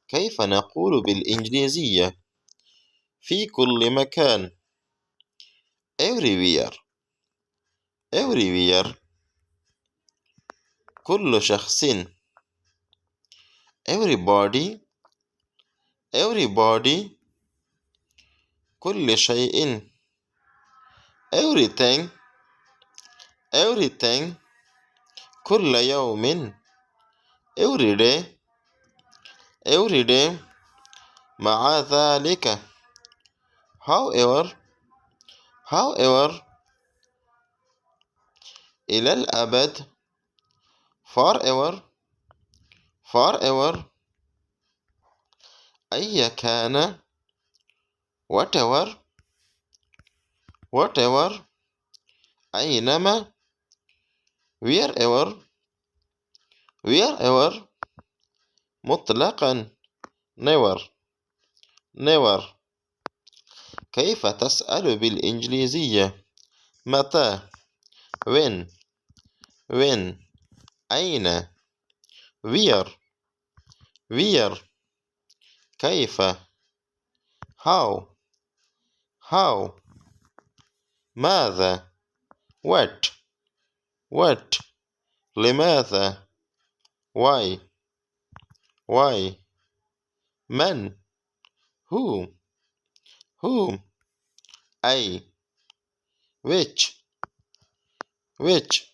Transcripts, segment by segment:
كيف نقول بالإنجليزية في كل مكان؟ everywhere. everywhere كل شخص. everybody. everybody كل شيء. everything. everything كل يوم. every day. every day مع ذلك. however. however إلى الأبد. forever. forever أي كان. whatever. whatever أينما. wherever. wherever مطلقا. never. never كيف تسأل بالإنجليزية؟ متى. when. when أين. where. where كيف. how. how ماذا. what. what لماذا. why. why من. who. whom أي. which. which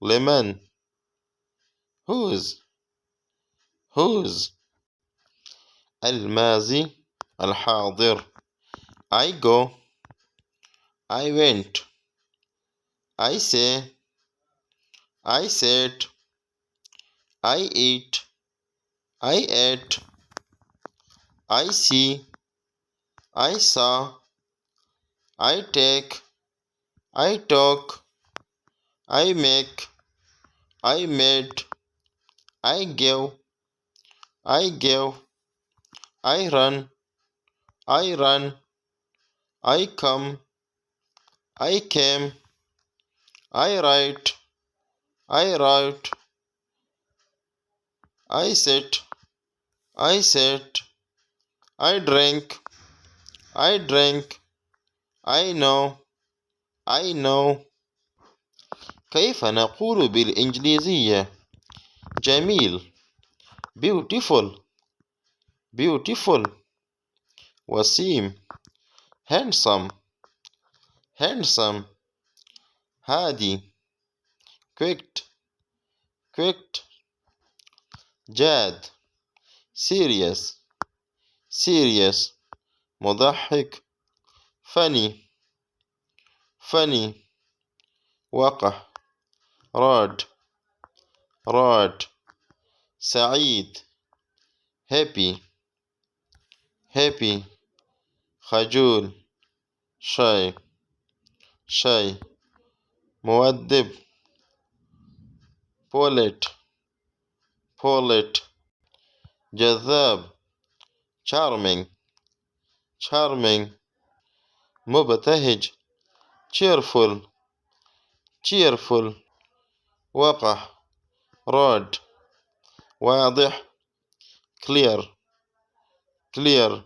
لمن. whose. whose الماضي الحاضر. I go. I went. I say. I said. I eat. I ate. I see. I saw. I take. I talk. I make. I made. I give. I gave. I run. I run. I come. I came. I write. I wrote. I sit. I sat. I drink. I drank. I know. I know. كيف نقول بالإنجليزية؟ جميل. beautiful. beautiful وسيم. handsome. handsome هادي. quick. quick جاد. serious. serious مضحك. funny. funny وقح. rod. rod سعيد. happy. happy خجول. shy. shy مؤدب. polite. polite جذاب. charming. charming مبتهج. cheerful. cheerful وقح. rod واضح. clear. clear